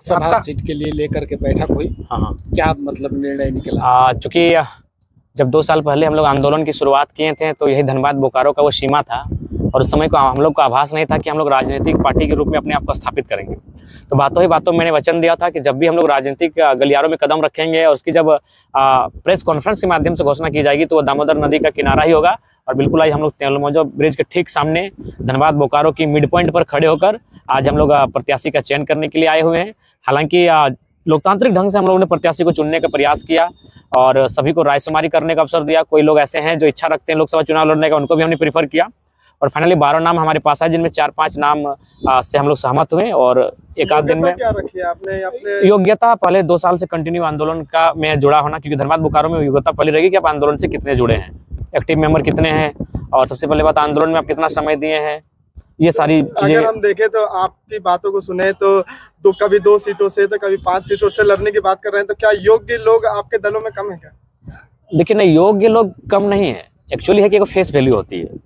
Lok Sabha seat के लिए लेकर के बैठक हुई। हाँ, क्या मतलब निर्णय निकला? चूंकि जब 2 साल पहले हम लोग आंदोलन की शुरुआत किए थे तो यही धनबाद बोकारो का वो सीमा था और उस समय को हम लोग को आभास नहीं था कि हम लोग राजनीतिक पार्टी के रूप में अपने आप को स्थापित करेंगे। तो बातों ही बातों मैंने वचन दिया था कि जब भी हम लोग राजनीतिक गलियारों में कदम रखेंगे और उसकी जब प्रेस कॉन्फ्रेंस के माध्यम से घोषणा की जाएगी तो वो दामोदर नदी का किनारा ही होगा। और बिल्कुल आज हम लोग तेलमौजा ब्रिज के ठीक सामने धनबाद बोकारो की मिड पॉइंट पर खड़े होकर आज हम लोग प्रत्याशी का चयन करने के लिए आए हुए हैं। हालांकि लोकतांत्रिक ढंग से हम लोगों ने प्रत्याशी को चुनने का प्रयास किया और सभी को रायशुमारी करने का अवसर दिया। कोई लोग ऐसे हैं जो इच्छा रखते हैं लोकसभा चुनाव लड़ने का, उनको भी हमने प्रीफर किया और फाइनली 12 नाम हमारे पास है, जिनमें 4-5 नाम से हम लोग सहमत हुए। और एक आध दिन में क्या रखी है आपने? योग्यता पहले 2 साल से कंटिन्यू आंदोलन का में जुड़ा होना, क्योंकि धनबाद बोकारो में योग्यता पहले रहेगी कि आप आंदोलन से कितने जुड़े हैं, एक्टिव मेंबर कितने हैं और सबसे पहले बात आंदोलन में आप कितना समय दिए हैं, ये सारी चीजें। अगर हम देखें तो आपकी बातों को सुने तो कभी 2 सीटों से तो कभी 5 सीटों से लड़ने की बात कर रहे हैं, तो क्या योग्य लोग आपके दलों में कम है क्या? देखिए नहीं, योग्य लोग कम नहीं है, एक्चुअली है कि एक फेस वैल्यू होती है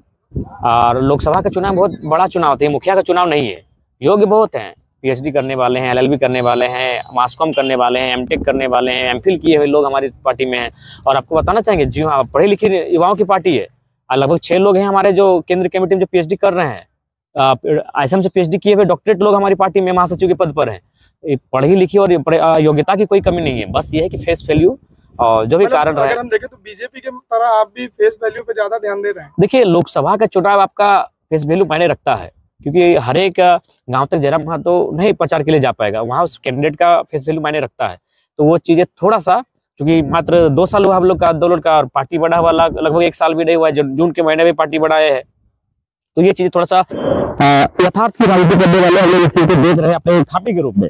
और लोकसभा का चुनाव बहुत बड़ा चुनाव होता है, मुखिया का चुनाव नहीं है। योग्य बहुत हैं, पीएचडी करने वाले हैं, एलएलबी करने वाले हैं, मास कॉम करने वाले हैं, एमटेक करने वाले हैं, एमफिल किए हुए लोग हमारी पार्टी में हैं। और आपको बताना चाहेंगे जी हाँ, पढ़े लिखे युवाओं की पार्टी है। लगभग 6 लोग हैं हमारे जो केंद्रीय कमेटी में जो पीएचडी कर रहे हैं, आईएसएम से पीएचडी किए हुए डॉक्टरेट लोग हमारी पार्टी में महासचिव के पद पर हैं। पढ़ी लिखी और योग्यता की कोई कमी नहीं है, बस ये है कि फेस वैल्यू और जो भी कारण रहे। अगर हम देखें तो बीजेपी के तरह आप भी फेस वैल्यू पे ज्यादा ध्यान दे रहे हैं। देखिए लोकसभा का चुनाव आपका फेस वैल्यू मायने रखता है, क्योंकि हर एक गांव तक जयराम महातो नहीं प्रचार के लिए जा पाएगा, वहाँ उस कैंडिडेट का फेस वैल्यू मायने रखता है। तो वो चीजें थोड़ा सा, क्योंकि मात्र 2 साल हुआ हम लोग का आंदोलन का और पार्टी बढ़ा हुआ लगभग 1 साल भी नहीं हुआ है, जून के महीने में पार्टी बढ़ाए है। तो ये चीजें थोड़ा सा यथार्थ की राजनीति करने वाले हम लोग इस चीज को देख रहे हैं अपने खापी के रूप में।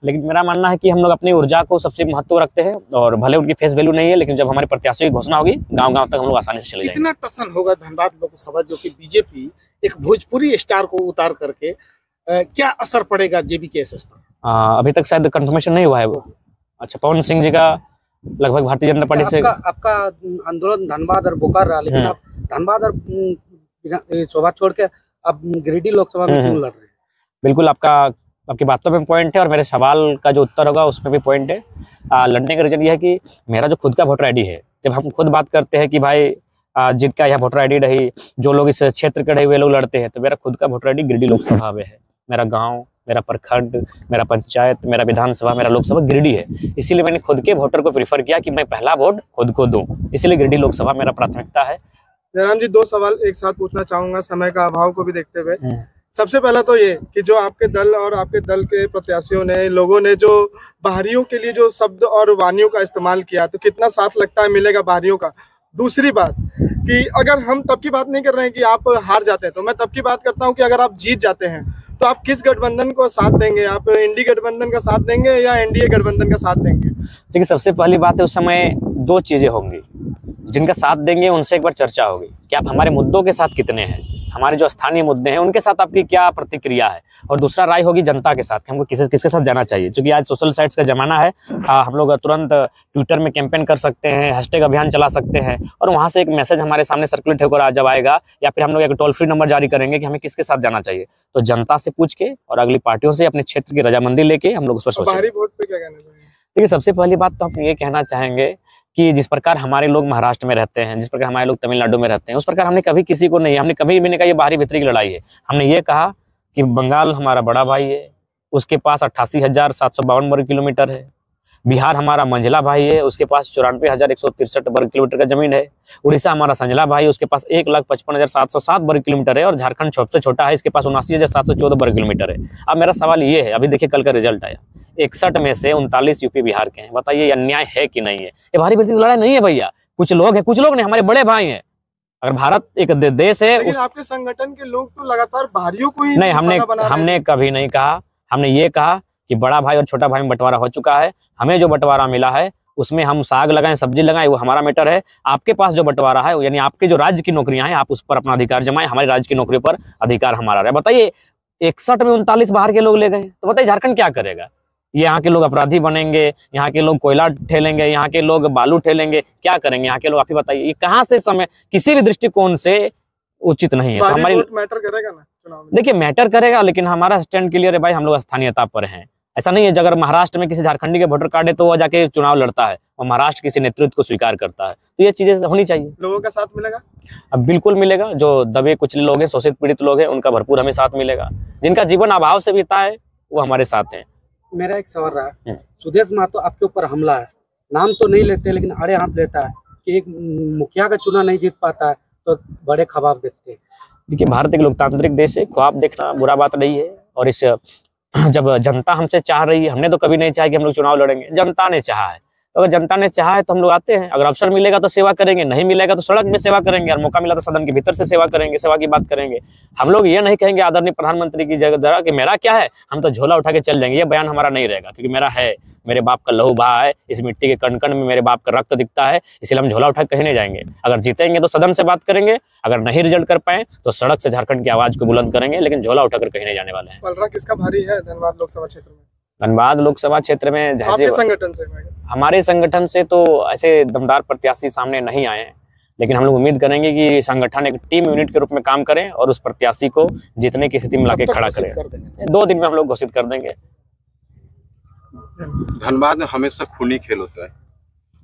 लेकिन मेरा मानना है कि हम लोग अपनी ऊर्जा को सबसे महत्व रखते हैं और भले उनकी फेस वैल्यू नहीं है, लेकिन जब हमारे प्रत्याशी की घोषणा होगी गांव-गांव तक हम लोग आसानी से चले जाएंगे। कितना टसन होगा धनबाद लोकसभा जो कि बीजेपी एक भोजपुरी स्टार को उतार करके, क्या असर पड़ेगा जेबीकेएसएस पर? अभी तक शायद कंफर्मेशन नहीं हुआ है वो। अच्छा, पवन सिंह जी का लगभग भारतीय जनता पार्टी से आपका आंदोलन धनबाद और बोकारो रहा, लेकिन आप धनबाद और शोभा छोड़ के अब गिरिडीह लोकसभा में क्यों लड़ रहे हैं? बिल्कुल, आपकी बातों में पॉइंट है और मेरे सवाल का जो उत्तर होगा उसमें भी पॉइंट है। लड़ने का रीजन ये है कि मेरा जो खुद का वोटर आईडी है, जब हम खुद बात करते हैं कि भाई जिनका यह वोटर आईडी रही, जो लोग इस क्षेत्र के रहे हुए लोग लड़ते हैं, तो मेरा खुद का वोटर आईडी गिरिडीह लोकसभा में है। मेरा गाँव, मेरा प्रखंड, मेरा पंचायत, मेरा विधानसभा, मेरा लोकसभा गिरिडीह है। इसीलिए मैंने खुद के वोटर को प्रीफर किया कि मैं पहला वोट खुद को दूं, इसीलिए गिरिडीह लोकसभा मेरा प्राथमिकता है। जयराम जी, 2 सवाल एक साथ पूछना चाहूंगा समय का अभाव को भी देखते हुए। सबसे पहला तो ये कि जो आपके दल और आपके दल के प्रत्याशियों ने, लोगों ने जो बाहरियों के लिए जो शब्द और वानियों का इस्तेमाल किया, तो कितना साथ लगता है मिलेगा बाहरियों का? दूसरी बात कि अगर हम तब की बात नहीं कर रहे हैं कि आप हार जाते हैं, तो मैं तब की बात करता हूं कि अगर आप जीत जाते हैं तो आप किस गठबंधन को साथ देंगे? आप इंडी गठबंधन का साथ देंगे या एनडीए गठबंधन का साथ देंगे? देखिए, सबसे पहली बात है उस समय 2 चीजें होंगी जिनका साथ देंगे, उनसे एक बार चर्चा होगी कि आप हमारे मुद्दों के साथ कितने हैं, हमारे जो स्थानीय मुद्दे हैं उनके साथ आपकी क्या प्रतिक्रिया है। और दूसरा राय होगी जनता के साथ कि हमको किसके साथ जाना चाहिए, क्योंकि आज सोशल साइट्स का जमाना है। हम लोग तुरंत ट्विटर में कैंपेन कर सकते हैं, हैशटैग अभियान चला सकते हैं और वहाँ से एक मैसेज हमारे सामने सर्कुलेट होकर जब आएगा, या फिर हम लोग एक टोल फ्री नंबर जारी करेंगे कि हमें किसके साथ जाना चाहिए। तो जनता से पूछ के और अगली पार्टियों से अपने क्षेत्र की रजामंदी लेके हम लोग उस पर सोचेंगे। बाहरी वोट पे क्या कहना चाहिए? देखिए, सबसे पहली बात तो हम ये कहना चाहेंगे कि जिस प्रकार हमारे लोग महाराष्ट्र में रहते हैं, जिस प्रकार हमारे लोग तमिलनाडु में रहते हैं, उस प्रकार हमने कभी किसी को नहीं, हमने कभी भी नहीं कहा ये बाहरी भीतरी की लड़ाई है। हमने ये कहा कि बंगाल हमारा बड़ा भाई है, उसके पास 88,752 वर्ग किलोमीटर है। बिहार हमारा मंझला भाई है, उसके पास 94,163 वर्ग किलोमीटर का जमीन है। उड़ीसा हमारा संझला भाई है, उसके पास 1,55,707 वर्ग किलोमीटर है। और झारखंड सबसे छोटा है, इसके पास 79,714 वर्ग किलोमीटर है। अब मेरा सवाल ये है, अभी देखिए कल का रिजल्ट आया, 61 में से 39 यूपी बिहार के हैं। बताइए ये अन्याय है कि नहीं है? ये भारी भीतरी लड़ाई नहीं है भैया। कुछ लोग हैं, कुछ लोग नहीं, हमारे बड़े भाई हैं। अगर भारत एक देश है, लेकिन आपके संगठन के लोग तो लगातार बाहरियों को ही नहीं, हमने कभी नहीं कहा। हमने ये कहा कि बड़ा भाई और छोटा भाई में बंटवारा हो चुका है, हमें जो बंटवारा मिला है उसमें हम साग लगाएं, सब्जी लगाएं, वो हमारा मैटर है। आपके पास जो बंटवारा है, यानी आपके जो राज्य की नौकरियां हैं, आप उस पर अपना अधिकार जमाएं, हमारे राज्य की नौकरी पर अधिकार हमारा रहे। बताइए 61 में 39 बाहर के लोग ले गए, तो बताइए झारखंड क्या करेगा? यहाँ के लोग अपराधी बनेंगे, यहाँ के लोग कोयला ठेलेंगे, यहाँ के लोग बालू ठेलेंगे, क्या करेंगे यहाँ के लोग? आप ही बताइए, ये कहाँ से समय किसी भी दृष्टिकोण से उचित नहीं है। तो हमारी मैटर करेगा ना चुनाव में? देखिए मैटर करेगा, लेकिन हमारा स्टैंड क्लियर है भाई, हम लोग स्थानीयता पर हैं। ऐसा नहीं है अगर महाराष्ट्र में किसी झारखंडी के वोटर कार्ड है तो वो जाके चुनाव लड़ता है और महाराष्ट्र किसी नेतृत्व को स्वीकार करता है। तो ये चीजें होनी चाहिए। लोगों का साथ मिलेगा? अब बिल्कुल मिलेगा। जो दबे कुचले लोग हैं, शोषित पीड़ित लोग हैं, उनका भरपूर हमें साथ मिलेगा। जिनका जीवन अभाव से बीता है वो हमारे साथ हैं। मेरा एक सवाल रहा, सुदेश महतो आपके ऊपर हमला है, नाम तो नहीं लेते लेकिन आड़े हाथ लेता है कि एक मुखिया का चुनाव नहीं जीत पाता है तो बड़े ख्वाब देखते हैं। देखिए, भारत एक लोकतांत्रिक देश है, ख्वाब देखना बुरा बात नहीं है। और इस जब जनता हमसे चाह रही है, हमने तो कभी नहीं चाहा कि हम लोग चुनाव लड़ेंगे, जनता ने चाहा है। तो अगर जनता ने चाहा है तो हम लोग आते हैं। अगर अवसर मिलेगा तो सेवा करेंगे, नहीं मिलेगा तो सड़क में सेवा करेंगे, और मौका मिला तो सदन के भीतर से सेवा करेंगे, सेवा की बात करेंगे। हम लोग ये नहीं कहेंगे आदरणीय प्रधानमंत्री की जगह कि मेरा क्या है, हम तो झोला उठा के चल जाएंगे, ये बयान हमारा नहीं रहेगा। क्योंकि मेरा है, मेरे बाप का लहू बहा है, इस मिट्टी के कण कण में मेरे बाप का रक्त दिखता है, इसलिए हम झोला उठा के कहीं नहीं जाएंगे। अगर जीतेंगे तो सदन से बात करेंगे, अगर नहीं रिजल्ट कर पाए तो सड़क से झारखंड की आवाज को बुलंद करेंगे, लेकिन झोला उठाकर कहीं नहीं जाने वाले हैं। पलड़ा किसका भारी है धनबाद लोकसभा क्षेत्र में? धनबाद लोकसभा क्षेत्र में आपके संगठन से? हमारे संगठन से तो ऐसे दमदार प्रत्याशी सामने नहीं आए हैं, लेकिन हम लोग उम्मीद करेंगे कि संगठन एक टीम यूनिट के रूप में काम करें और उस प्रत्याशी को जीतने की स्थिति में लाके खड़ा करें। 2 दिन में हम लोग घोषित कर देंगे। धनबाद में हमेशा खूनी खेल होता है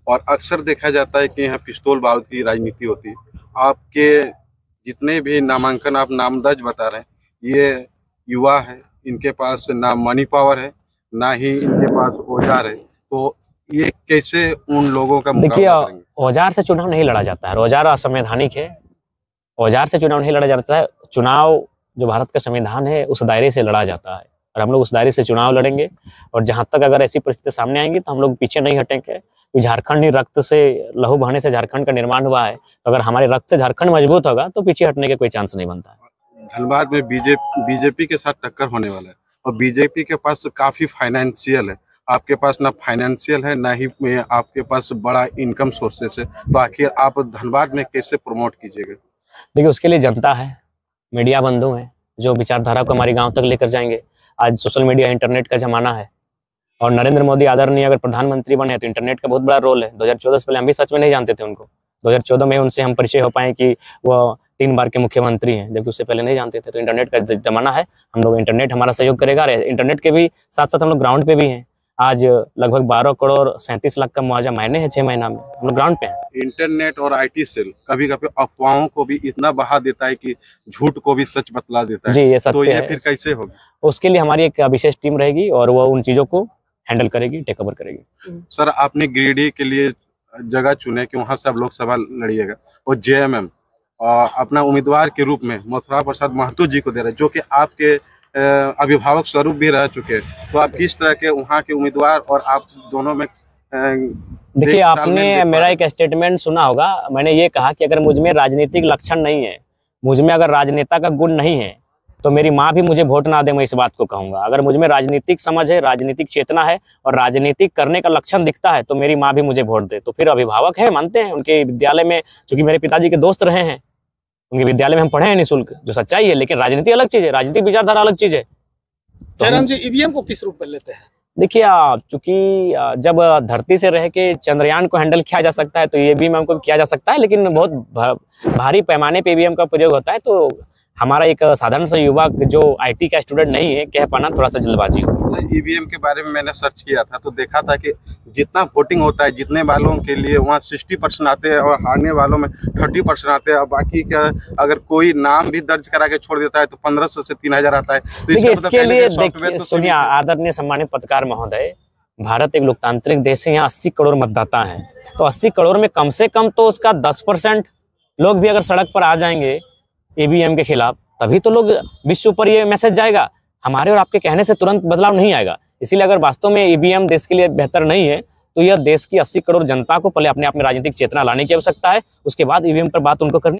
और अक्सर देखा जाता है कि यहाँ पिस्तौल बारूद की राजनीति होती है। आपके जितने भी नामांकन आप नामदर्ज बता रहे हैं, ये युवा है, इनके पास ना मनी पावर है, ना ही इनके पास औजार है, तो ये कैसे उन लोगों का मुकाबला करेंगे? औजार से चुनाव नहीं लड़ा जाता है, औजार असंवैधानिक है, औजार से चुनाव नहीं लड़ा जाता है। चुनाव जो भारत का संविधान है उस दायरे से लड़ा जाता है और हम लोग उस दायरे से चुनाव लड़ेंगे। और जहाँ तक अगर ऐसी परिस्थिति सामने आएंगी तो हम लोग पीछे नहीं हटेंगे। झारखंड ही रक्त से लहू बहाने से झारखंड का निर्माण हुआ है, तो अगर हमारे रक्त से झारखंड मजबूत होगा तो पीछे हटने के कोई चांस नहीं बनता है। धनबाद में बीजेपी के साथ टक्कर होने वाला है और बीजेपी के पास तो काफी फाइनेंशियल है, आपके पास ना फाइनेंशियल है ना ही आपके पास बड़ा इनकम सोर्सेस है, तो आखिर आप धनबाद में कैसे प्रमोट कीजिएगा? देखिए, उसके लिए जनता है, मीडिया बंधु हैं जो विचारधारा को हमारे गांव तक लेकर जाएंगे। आज सोशल मीडिया, इंटरनेट का जमाना है और नरेंद्र मोदी आदरणीय अगर प्रधानमंत्री बने तो इंटरनेट का बहुत बड़ा रोल है। 2014 से पहले हम भी सच में नहीं जानते थे उनको। 2014 में उनसे हम परिचय हो पाए कि वो 3 बार के मुख्यमंत्री हैं, जबकि उससे पहले नहीं जानते थे। तो इंटरनेट का जमाना है, हम लोग इंटरनेट हमारा सहयोग करेगा। इंटरनेट के भी साथ साथ हम लोग ग्राउंड पे भी हैं। आज लगभग 12 करोड़ 37 लाख का मुआवजा महीने है, 6 महीना में हम लोग ग्राउंड पे हैं। इंटरनेट और IT सेल कभी कभी अफवाहों को भी इतना बहा देता है कि झूठ को भी सच बतला देता है। जी, ये सत्य तो ये है। फिर कैसे होगा? उसके लिए हमारी एक विशेष टीम रहेगी और वो उन चीजों को हैंडल करेगी, टेक ओवर करेगी। सर, आपने गिरिडीह के लिए जगह चुने कि वहां से आप लोकसभा लड़िएगा और JMM अपना उम्मीदवार के रूप में मथुरा प्रसाद महतो जी को दे रहे हैं, जो कि आपके अभिभावक स्वरूप भी रह चुके हैं। तो आप किस तरह के वहाँ के उम्मीदवार और आप दोनों में देखिए, आपने मेरा एक स्टेटमेंट सुना होगा, मैंने ये कहा कि अगर मुझ में राजनीतिक लक्षण नहीं है, मुझ में अगर राजनेता का गुण नहीं है तो मेरी माँ भी मुझे वोट ना दे, मैं इस बात को कहूँगा। अगर मुझ में राजनीतिक समझ है, राजनीतिक चेतना है और राजनीतिक करने का लक्षण दिखता है तो मेरी माँ भी मुझे वोट दे। तो फिर अभिभावक है, मानते हैं, उनके विद्यालय में, चूंकि मेरे पिताजी के दोस्त रहे हैं, उनके विद्यालय में हम पढ़े हैं निःशुल्क, जो सच्चाई है। लेकिन राजनीति अलग चीज है, राजनीतिक विचारधारा अलग चीज है। जयराम जी, EVM को किस रूप में लेते हैं? देखिए, चूंकि जब धरती से रह के चंद्रयान को हैंडल किया जा सकता है तो EVM को किया जा सकता है, लेकिन बहुत भारी पैमाने पे EVM का प्रयोग होता है। तो हमारा एक साधारण सा युवा जो IT का स्टूडेंट नहीं है, कह पाना थोड़ा सा जल्दबाजी हो। सर, EVM के बारे में मैंने सर्च किया था तो देखा था कि जितना वोटिंग होता है, जितने वालों के लिए वहाँ 60% आते हैं और हारने वालों में 30% आते हैं। और बाकी का अगर कोई नाम भी दर्ज करा के छोड़ देता है तो 1500 से 3000 आता है। तो देखिए, इसके लिए देखिए, सुनिए आदरणीय सम्मानित पत्रकार महोदय, भारत एक लोकतांत्रिक देश है, यहाँ 80 करोड़ मतदाता हैं। तो 80 करोड़ में कम से कम तो उसका 10% लोग भी अगर सड़क पर आ जाएंगे EVM के खिलाफ, तभी तो लोग विश्व पर ये मैसेज जाएगा। हमारे और आपके कहने से तुरंत बदलाव नहीं आएगा। इसीलिए अगर वास्तव में EVM देश के लिए बेहतर नहीं है तो यह देश की 80 करोड़ जनता को पहले अपने आप में राजनीतिक चेतना लाने की आवश्यकता है, उसके बाद EVM पर बात उनको करनी